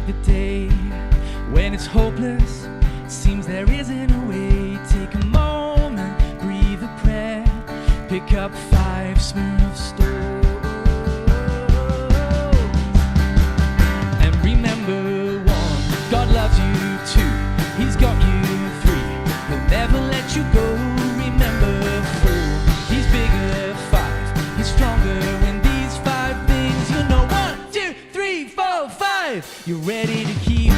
the day when it's hopeless, seems there isn't a way. Take a moment, breathe a prayer, pick up 5 smooth stones, and remember 1, God loves you 2, He's got you 3, He'll never let you go. Remember 4, He's bigger. 5, He's stronger. When these 5 things you know, 1, 2, 3, 4, 5, you're ready to hero.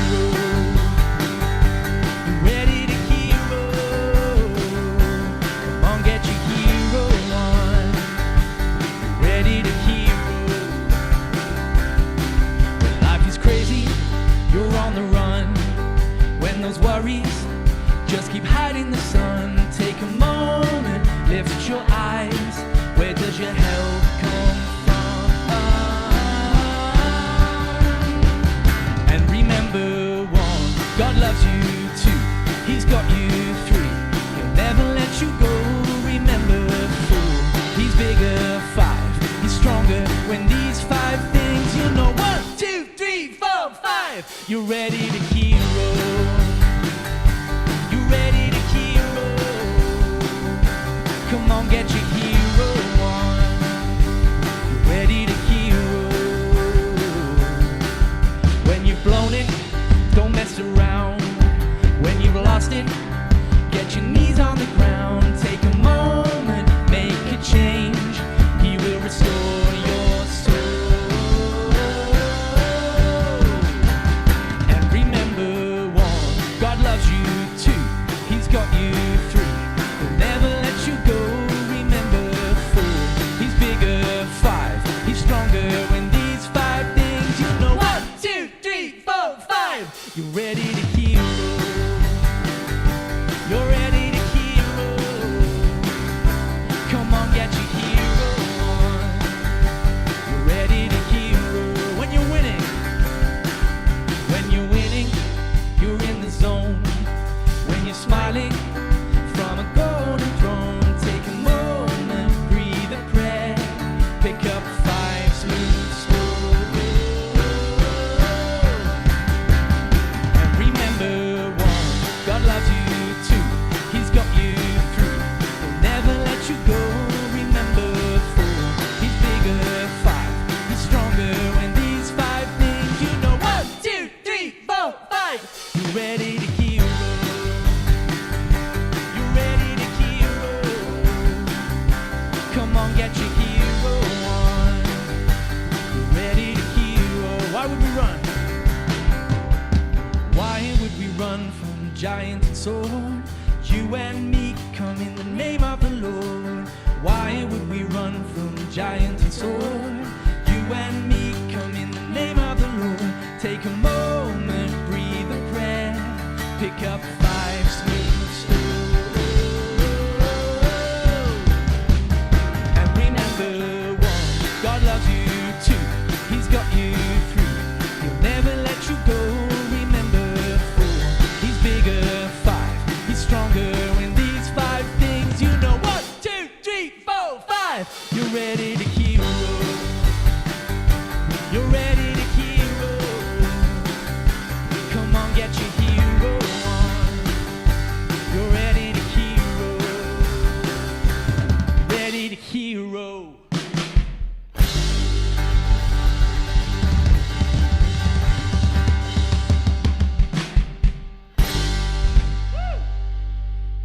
You're ready to hero. Come on, get your hero on. You're ready to hero. When life is crazy, you're on the run. When those worries just keep hiding the sun, take a moment, lift your eyes. Where does your help come from? And remember 1, God loves you 2, He's got you 3, He'll never let you go. Remember 4, He's bigger. 5, He's stronger. When these 5 things you know, 1, 2, 3, 4, 5, you're ready to hero. You're ready to hero. Come on, get your hero on. You're ready to hero. When you've blown it, don't mess around. When you've lost it, get your knees on the ground. Take a moment, make a change. He will restore your soul. And remember 1, God loves you 2, He's got you 3, He'll never let you go. Remember 4, He's bigger. 5, He's stronger. When these 5 things you know, 1, 2, 3, 4, 5, you're ready to hero. You're ready to hero. Come on, get your hero on. You're ready to hero. When you're winning, you're in the zone. When you're smiling from a golden throne, take a moment, breathe a prayer, pick up 5 smooth stones. And remember 1, God loves you 2, He's got you 3, He'll never let you go. Remember 4, He's bigger. 5, He's stronger. When these 5 things you know, 1, 2, 3, 4, 5, you're ready to hero. You're ready to hero. Come on, get your hero on. You're ready to hero. Why would we run? Why would we run from giant and sword? You and me come in the name of the Lord. Why would we run from giant and sword? You and me come in the name of the Lord. Take a moment, breathe a prayer, pick up 5 smooth stones. And remember 1, God loves you 2, He's got you 3, He'll never let you go. Remember 4, He's bigger. 5, He's stronger. When these 5 things you know, 1, 2, 3, 4, 5, you're ready to hero. You're ready to hero. Come on, get your hero on. You're ready to hero. Ready to hero.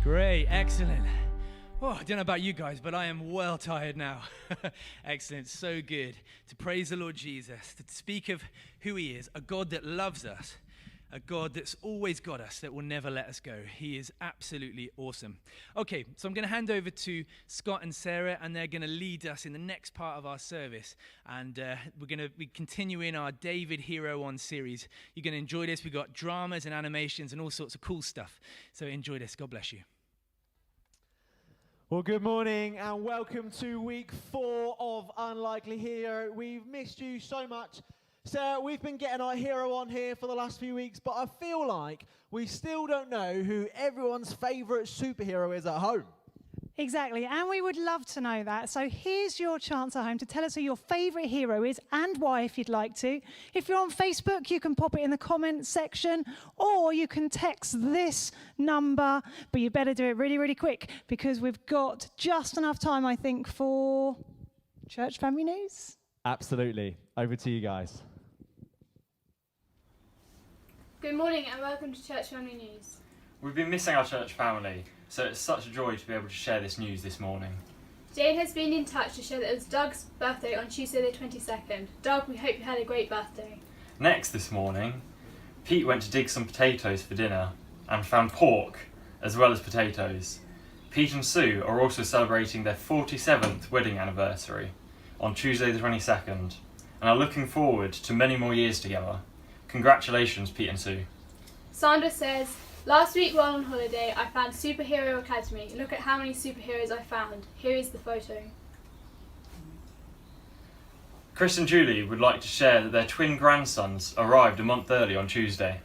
Great, excellent. Oh, I don't know about you guys, but I am well tired now. Excellent, so good to praise the Lord Jesus, to speak of who He is, a God that loves us, a God that's always got us, that will never let us go. He is absolutely awesome. Okay, so I'm going to hand over to Scott and Sarah, and they're going to lead us in the next part of our service. And we're going to be continuing our David Hero On series. You're going to enjoy this. We've got dramas and animations and all sorts of cool stuff. So enjoy this. God bless you. Well, good morning and welcome to week 4 of Unlikely Hero. We've missed you so much. Sarah, we've been getting our hero on here for the last few weeks, but I feel like we still don't know who everyone's favourite superhero is at home. Exactly, and we would love to know that. So here's your chance at home to tell us who your favourite hero is and why, if you'd like to. If you're on Facebook, you can pop it in the comments section, or you can text this number, but you better do it really, really quick, because we've got just enough time, I think, for Church Family News. Absolutely. Over to you guys. Good morning and welcome to Church Family News. We've been missing our church family, so it's such a joy to be able to share this news this morning. Jane has been in touch to share that it was Doug's birthday on Tuesday the 22nd. Doug, we hope you had a great birthday. Next this morning, Pete went to dig some potatoes for dinner and found pork as well as potatoes. Pete and Sue are also celebrating their 47th wedding anniversary on Tuesday the 22nd and are looking forward to many more years together. Congratulations, Pete and Sue. Sandra says, last week while on holiday, I found Superhero Academy. Look at how many superheroes I found. Here is the photo. Chris and Julie would like to share that their twin grandsons arrived a month early on Tuesday.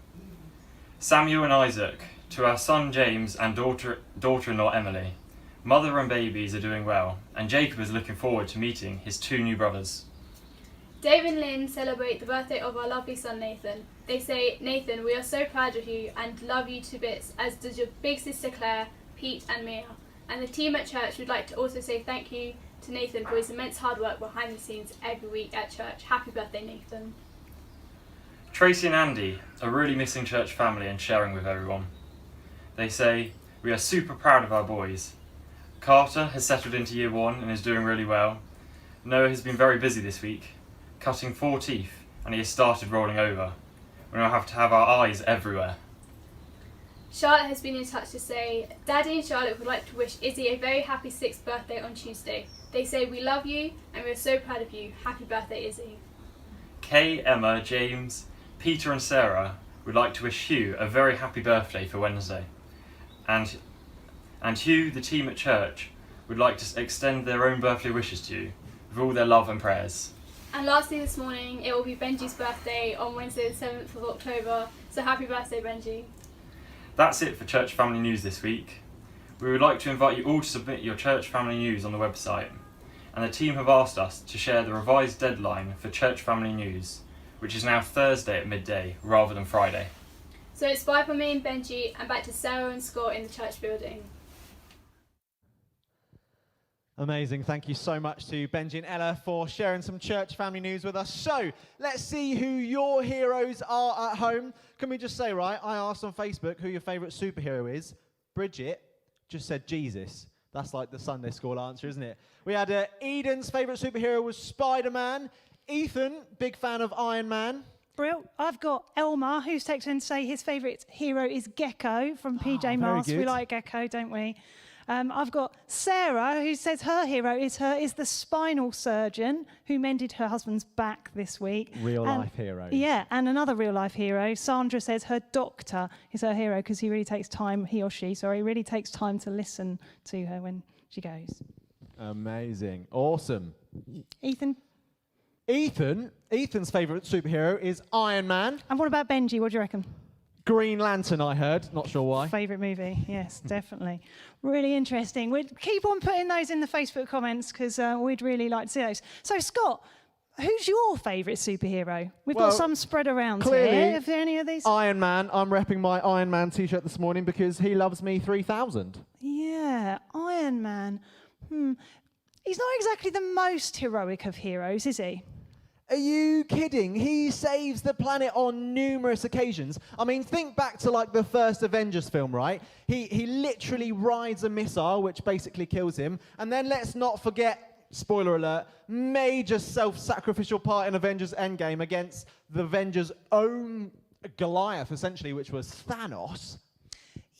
Samuel and Isaac, to our son James and daughter-in-law Emily. Mother and babies are doing well, and Jacob is looking forward to meeting his 2 new brothers. Dave and Lynn celebrate the birthday of our lovely son Nathan. They say, Nathan, we are so proud of you and love you to bits, as does your big sister Claire, Pete and Mia. And the team at church would like to also say thank you to Nathan for his immense hard work behind the scenes every week at church. Happy birthday, Nathan. Tracy and Andy are really missing church family and sharing with everyone. They say, we are super proud of our boys. Carter has settled into year 1 and is doing really well. Noah has been very busy this week, cutting 4 teeth, and he has started rolling over. We now have to have our eyes everywhere. Charlotte has been in touch to say, Daddy and Charlotte would like to wish Izzy a very happy 6th birthday on Tuesday. They say, we love you and we are so proud of you. Happy birthday, Izzy. Kay, Emma, James, Peter and Sarah would like to wish Hugh a very happy birthday for Wednesday. And Hugh, the team at church, would like to extend their own birthday wishes to you with all their love and prayers. And lastly this morning, it will be Benji's birthday on Wednesday the 7th of October. So happy birthday, Benji. That's it for Church Family News this week. We would like to invite you all to submit your Church Family News on the website. And the team have asked us to share the revised deadline for Church Family News, which is now Thursday at midday rather than Friday. So it's bye from me and Benji, and back to Sarah and Scott in the church building. Amazing. Thank you so much to Benji and Ella for sharing some church family news with us. So let's see who your heroes are at home. Can we just say, right, I asked on Facebook who your favourite superhero is. Bridget just said Jesus. That's like the Sunday school answer, isn't it? We had Eden's favourite superhero was Spider-Man. Ethan, big fan of Iron Man. Brill. I've got Elmar, who's texted in to say his favourite hero is Gecko from PJ Masks. We like Gecko, don't we? I've got Sarah, who says her hero is the spinal surgeon who mended her husband's back this week. Real life hero. Yeah, and another real life hero, Sandra, says her doctor is her hero because he or she really takes time to listen to her when she goes. Amazing. Awesome. Ethan's favourite superhero is Iron Man. And what about Benji? What do you reckon? Green Lantern, I heard. Not sure why. Favourite movie, yes, definitely. Really interesting. We'd keep on putting those in the Facebook comments because we'd really like to see those. So, Scott, who's your favourite superhero? We've got some spread around here. Are there any of these? Iron Man. I'm repping my Iron Man t-shirt this morning because he loves me 3000. Yeah, Iron Man. He's not exactly the most heroic of heroes, is he? Are you kidding? He saves the planet on numerous occasions. I mean, think back to like the first Avengers film, right? He literally rides a missile, which basically kills him. And then let's not forget, spoiler alert, major self-sacrificial part in Avengers Endgame against the Avengers' own Goliath, essentially, which was Thanos.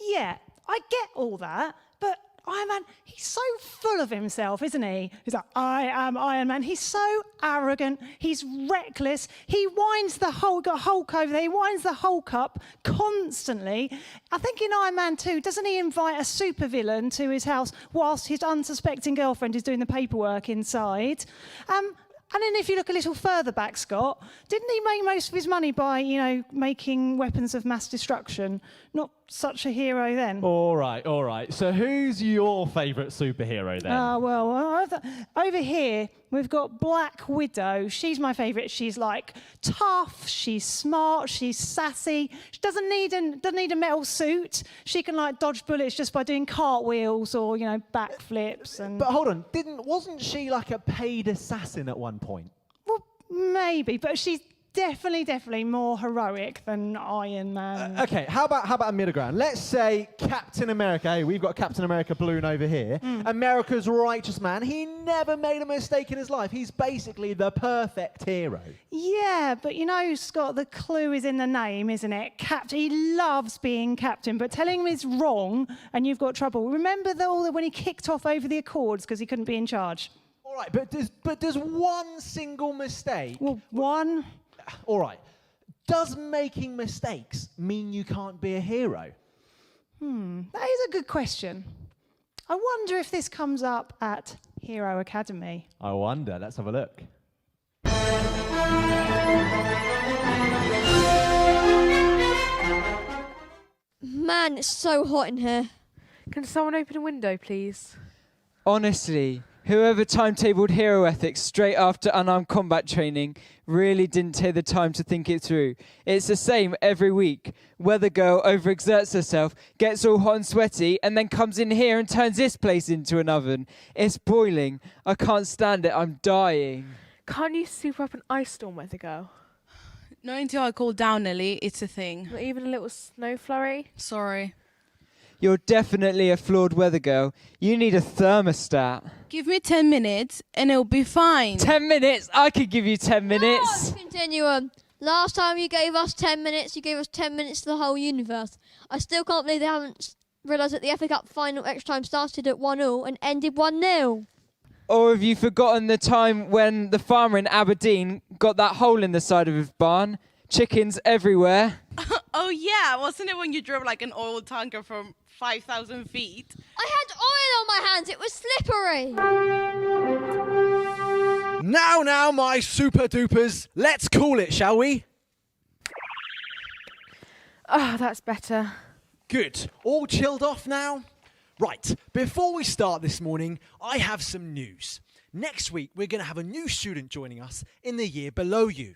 Yeah, I get all that, but Iron Man, he's so full of himself, isn't he? He's like, I am Iron Man. He's so arrogant. He's reckless. He winds the Hulk over there. He winds the Hulk up constantly. I think in Iron Man 2, doesn't he invite a supervillain to his house whilst his unsuspecting girlfriend is doing the paperwork inside? And then if you look a little further back, Scott, didn't he make most of his money by, making weapons of mass destruction? Not such a hero then. All right. So who's your favourite superhero then? Over here, we've got Black Widow. She's my favourite. She's like tough, she's smart, she's sassy. She doesn't need a metal suit. She can like dodge bullets just by doing cartwheels or, backflips. But hold on, wasn't she like a paid assassin at one point? Well, maybe, but she's definitely more heroic than Iron Man. Okay, how about a middle ground? Let's say Captain America. Hey, we've got Captain America balloon over here. America's righteous man. He never made a mistake in his life. He's basically the perfect hero. Yeah, but Scott, the clue is in the name, isn't it? Captain. He loves being captain, but telling him is wrong and you've got trouble. Remember when he kicked off over the Accords because he couldn't be in charge? All right, but does one single mistake... Well, one... All right. Does making mistakes mean you can't be a hero? That is a good question. I wonder if this comes up at Hero Academy. I wonder. Let's have a look. Man, it's so hot in here. Can someone open a window, please? Honestly, whoever timetabled hero ethics straight after unarmed combat training really didn't take the time to think it through. It's the same every week. Weather girl overexerts herself, gets all hot and sweaty, and then comes in here and turns this place into an oven. It's boiling. I can't stand it. I'm dying. Can't you super up an ice storm, Weather Girl? Not until I cool down, Ellie. It's a thing. Not even a little snow flurry? Sorry. You're definitely a flawed weather girl. You need a thermostat. Give me 10 minutes and it'll be fine. 10 minutes? I could give you 10 minutes. Continuum. Last time you gave us 10 minutes, you gave us 10 minutes to the whole universe. I still can't believe they haven't realised that the FA Cup final extra time started at 1-0 and ended 1-0. Or have you forgotten the time when the farmer in Aberdeen got that hole in the side of his barn? Chickens everywhere. Oh yeah, wasn't it when you drove like an oil tanker from 5,000 feet? I had oil on my hands. It was slippery. Now, my super dupers, let's call it, shall we? Oh, that's better. Good. All chilled off now? Right, before we start this morning, I have some news. Next week, we're going to have a new student joining us in the year below you.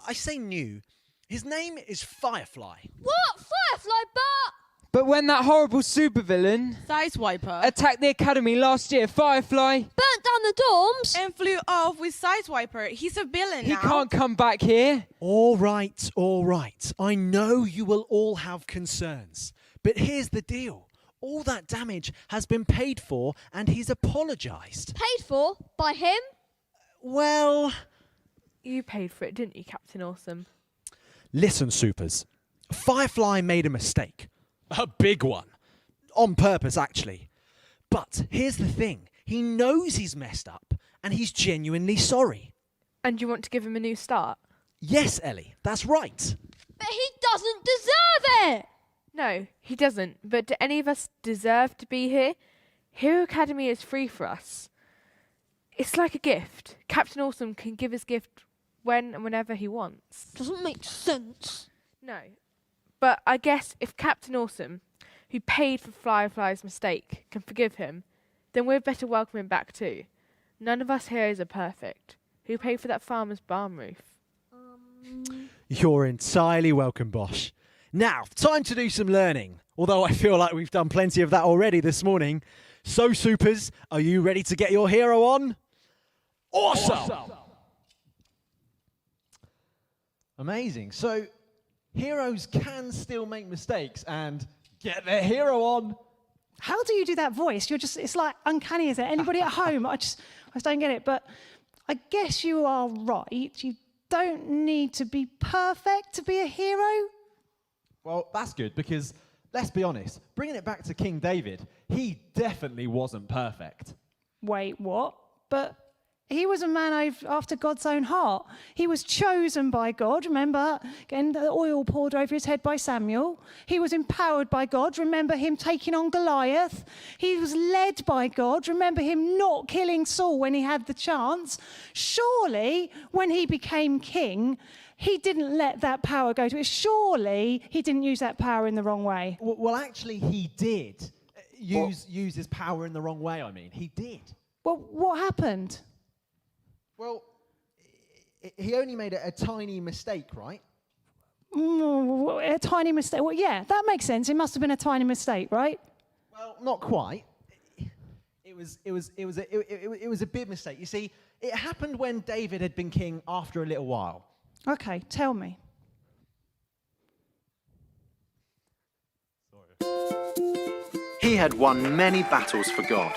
I say new. His name is Firefly. What? Firefly, But when that horrible supervillain Sideswiper. attacked the academy last year, Firefly, burnt down the dorms. And flew off with Sideswiper. He's a villain he now. can't come back here. All right. I know you will all have concerns. But here's the deal. All that damage has been paid for and he's apologised. Paid for? By him? Well... You paid for it, didn't you, Captain Awesome? Listen, supers. Firefly made a mistake. A big one. On purpose, actually. But here's the thing. He knows he's messed up and he's genuinely sorry. And you want to give him a new start? Yes, Ellie, that's right. But he doesn't deserve it. No, he doesn't. But do any of us deserve to be here? Hero Academy is free for us. It's like a gift. Captain Awesome can give his gift when and whenever he wants. Doesn't make sense. No. But I guess if Captain Awesome, who paid for Firefly's mistake, can forgive him, then we'd better welcome him back too. None of us heroes are perfect. Who paid for that farmer's barn roof? You're entirely welcome, Bosch. Now, time to do some learning. Although I feel like we've done plenty of that already this morning. So, supers, are you ready to get your hero on? Awesome! Amazing. So, heroes can still make mistakes and get their hero on. How do you do that voice? It's like uncanny, is it? Anybody at home? I just don't get it. But I guess you are right. You don't need to be perfect to be a hero. Well, that's good because, let's be honest, bringing it back to King David, he definitely wasn't perfect. Wait, what? But He was a man after God's own heart. He was chosen by God. Remember, getting the oil poured over his head by Samuel. He was empowered by God. Remember him taking on Goliath. He was led by God. Remember him not killing Saul when he had the chance. Surely, when he became king, he didn't let that power go to it. Surely, he didn't use that power in the wrong way. Well, actually, he did use his power in the wrong way, he did. Well, what happened? Well, he only made a tiny mistake, right? A tiny mistake. Well, yeah, that makes sense. It must have been a tiny mistake, right? Well, not quite. It was a big mistake. You see, it happened when David had been king after a little while. Okay, tell me. He had won many battles for God.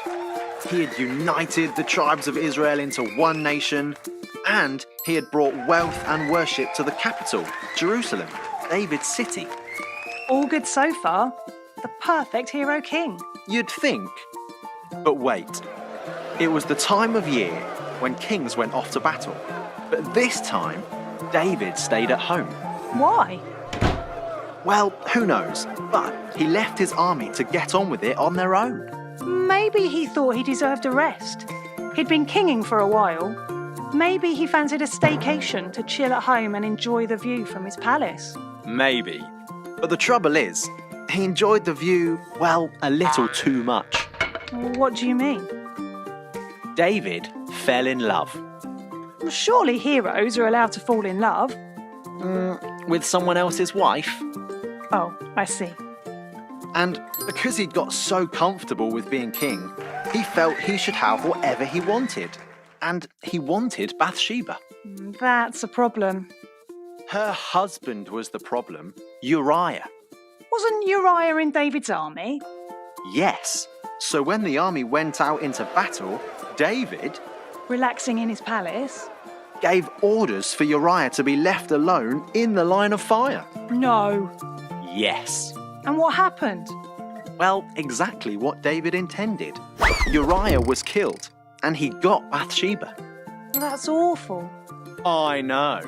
He had united the tribes of Israel into one nation, and he had brought wealth and worship to the capital, Jerusalem, David's city. All good so far. The perfect hero king. You'd think. But wait. It was the time of year when kings went off to battle. But this time, David stayed at home. Why? Well, who knows? But he left his army to get on with it on their own. Maybe he thought he deserved a rest. He'd been kinging for a while. Maybe he fancied a staycation to chill at home and enjoy the view from his palace. Maybe. But the trouble is, he enjoyed the view, well, a little too much. What do you mean? David fell in love. Well, surely heroes are allowed to fall in love. With someone else's wife. Oh, I see. And because he'd got so comfortable with being king, he felt he should have whatever he wanted. And he wanted Bathsheba. That's a problem. Her husband was the problem, Uriah. Wasn't Uriah in David's army? Yes. So when the army went out into battle, David, relaxing in his palace, gave orders for Uriah to be left alone in the line of fire. No. Yes. And what happened? Well, exactly what David intended. Uriah was killed, and he got Bathsheba. That's awful. I know.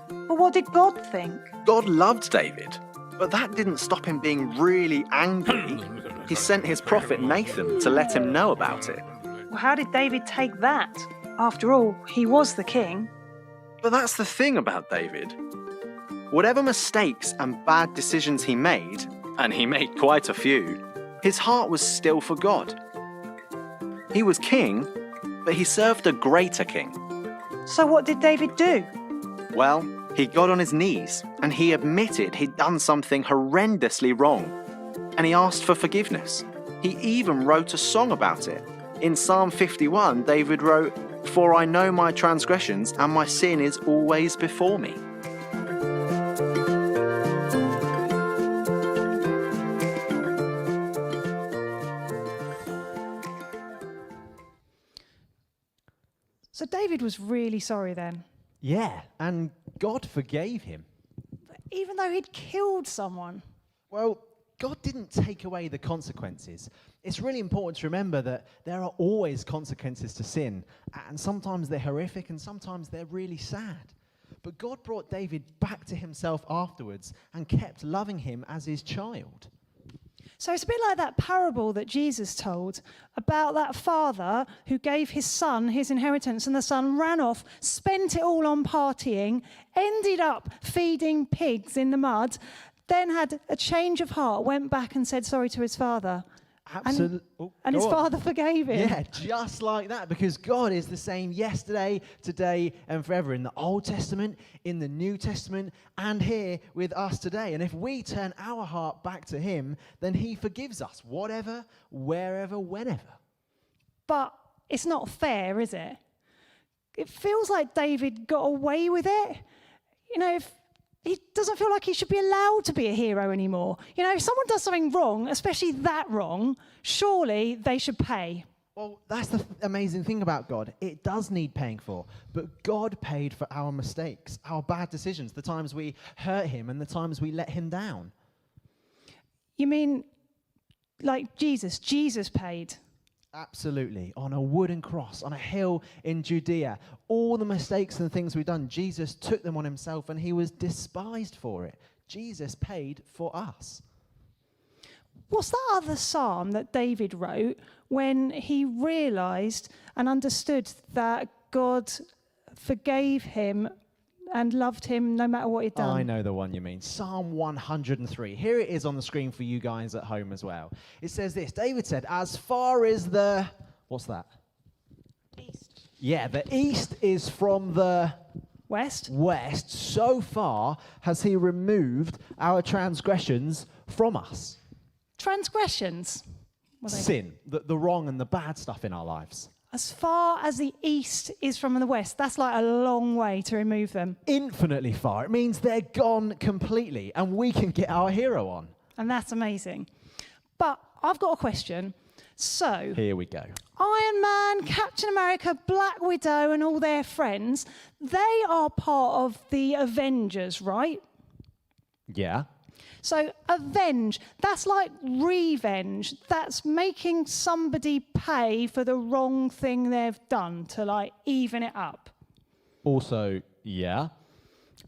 But what did God think? God loved David, but that didn't stop him being really angry. He sent his prophet Nathan to let him know about it. Well, how did David take that? After all, he was the king. But that's the thing about David. Whatever mistakes and bad decisions he made, and he made quite a few, his heart was still for God. He was king, but he served a greater king. So what did David do? Well, he got on his knees and he admitted he'd done something horrendously wrong. And he asked for forgiveness. He even wrote a song about it. In Psalm 51, David wrote, "For I know my transgressions and my sin is always before me." So David was really sorry then? Yeah, and God forgave him. Even though he'd killed someone? Well, God didn't take away the consequences. It's really important to remember that there are always consequences to sin, and sometimes they're horrific and sometimes they're really sad. But God brought David back to himself afterwards and kept loving him as his child. So it's a bit like that parable that Jesus told about that father who gave his son his inheritance, and the son ran off, spent it all on partying, ended up feeding pigs in the mud, then had a change of heart, went back and said sorry to his father. Absolutely. And his father forgave him. Yeah, just like that, because God is the same yesterday, today, and forever, in the Old Testament, in the New Testament, and here with us today. And if we turn our heart back to him, then he forgives us, whatever, wherever, whenever. But it's not fair, is it? It feels like David got away with it. You know, if he doesn't feel like he should be allowed to be a hero anymore. You know, if someone does something wrong, especially that wrong, surely they should pay. Well, that's the amazing thing about God. It does need paying for, but God paid for our mistakes, our bad decisions, the times we hurt him and the times we let him down. You mean like Jesus? Jesus paid? Absolutely. On a wooden cross, on a hill in Judea. All the mistakes and things we've done, Jesus took them on himself and he was despised for it. Jesus paid for us. What's that other psalm that David wrote when he realised and understood that God forgave him and loved him no matter what he'd done? I know the one you mean. Psalm 103. Here it is on the screen for you guys at home as well. It says this. David said, as far as the... What's that? East. Yeah, the east is from the... West. So far has he removed our transgressions from us. Transgressions. Sin, the wrong and the bad stuff in our lives. As far as the east is from the west, that's like a long way to remove them. Infinitely far. It means they're gone completely and we can get our hero on. And that's amazing. But I've got a question. So, here we go. Iron Man, Captain America, Black Widow, and all their friends, they are part of the Avengers, right? Yeah. So avenge, that's like revenge. That's making somebody pay for the wrong thing they've done to like even it up. Also, yeah.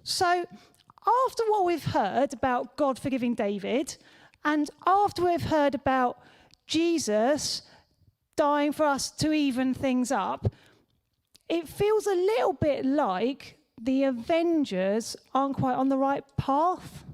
So after what we've heard about God forgiving David, and after we've heard about Jesus dying for us to even things up, it feels a little bit like the Avengers aren't quite on the right path.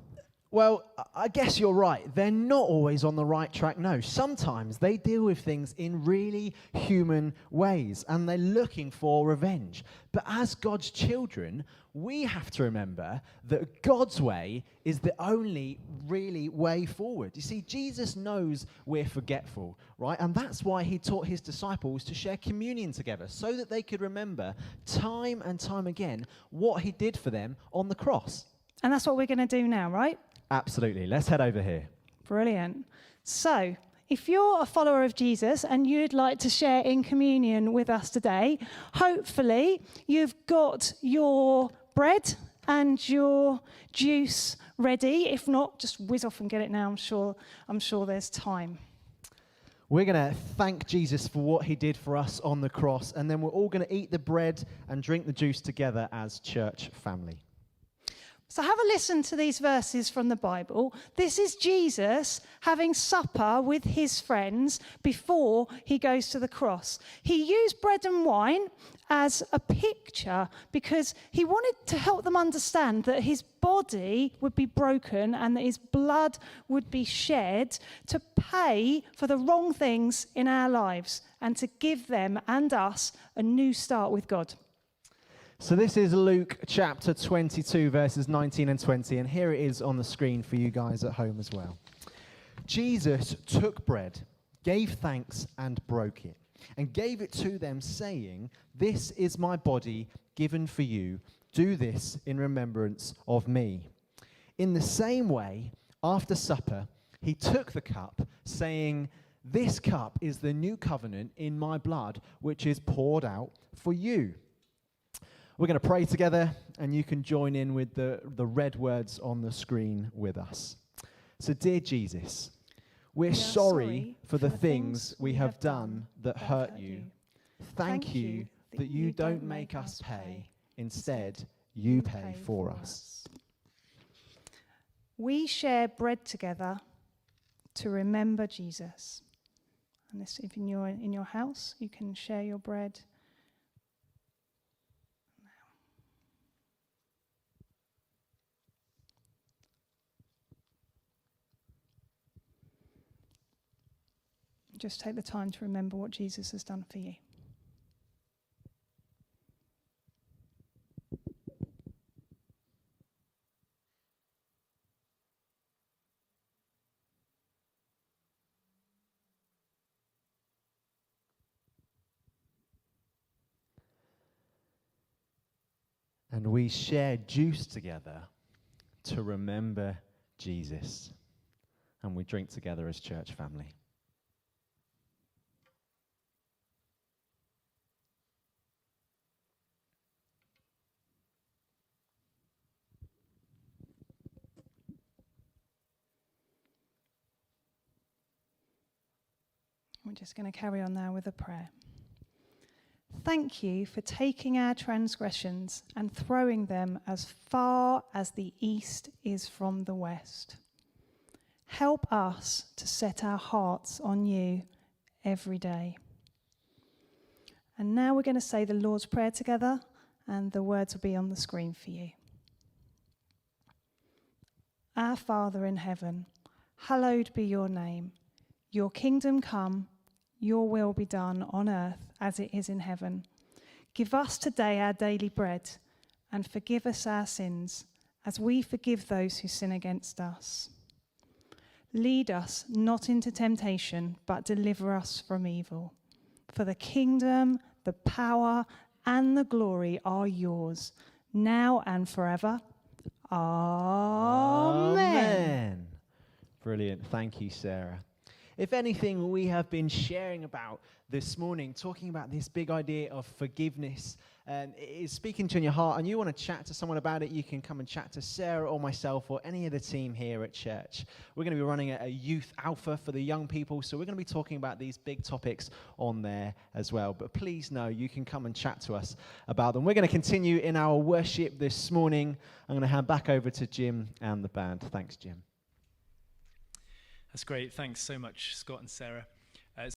Well, I guess you're right. They're not always on the right track, no. Sometimes they deal with things in really human ways, and they're looking for revenge. But as God's children, we have to remember that God's way is the only really way forward. You see, Jesus knows we're forgetful, right? And that's why he taught his disciples to share communion together, so that they could remember time and time again what he did for them on the cross. And that's what we're going to do now, right? Absolutely. Let's head over here. Brilliant. So, if you're a follower of Jesus and you'd like to share in communion with us today, hopefully you've got your bread and your juice ready. If not, just whiz off and get it now. I'm sure there's time. We're going to thank Jesus for what he did for us on the cross, and then we're all going to eat the bread and drink the juice together as church family. So have a listen to these verses from the Bible. This is Jesus having supper with his friends before he goes to the cross. He used bread and wine as a picture because he wanted to help them understand that his body would be broken and that his blood would be shed to pay for the wrong things in our lives and to give them and us a new start with God. So this is Luke chapter 22, verses 19 and 20, and here it is on the screen for you guys at home as well. Jesus took bread, gave thanks, and broke it, and gave it to them, saying, "This is my body given for you. Do this in remembrance of me." In the same way, after supper, he took the cup, saying, "This cup is the new covenant in my blood, which is poured out for you." We're going to pray together, and you can join in with the red words on the screen with us. So, dear Jesus, we're sorry for the things we have done that hurt you. Thank you that you don't make us pay. Instead, you pay for us. We share bread together to remember Jesus. And this, if you're in your house, you can share your bread. Just take the time to remember what Jesus has done for you. And we share juice together to remember Jesus. And we drink together as church family. We're just going to carry on now with a prayer. Thank you for taking our transgressions and throwing them as far as the east is from the west. Help us to set our hearts on you every day. And now we're going to say the Lord's Prayer together, and the words will be on the screen for you. Our Father in heaven, hallowed be your name. Your kingdom come, your will be done on earth as it is in heaven. Give us today our daily bread, and forgive us our sins, as we forgive those who sin against us. Lead us not into temptation, but deliver us from evil. For the kingdom, the power, and the glory are yours, now and forever. Amen. Brilliant. Thank you, Sarah. If anything, we have been sharing about this morning, talking about this big idea of forgiveness. It is speaking to you in your heart, and you want to chat to someone about it, you can come and chat to Sarah or myself or any of the team here at church. We're going to be running a youth alpha for the young people, so we're going to be talking about these big topics on there as well. But please know you can come and chat to us about them. We're going to continue in our worship this morning. I'm going to hand back over to Jim and the band. Thanks, Jim. That's great. Thanks so much, Scott and Sarah.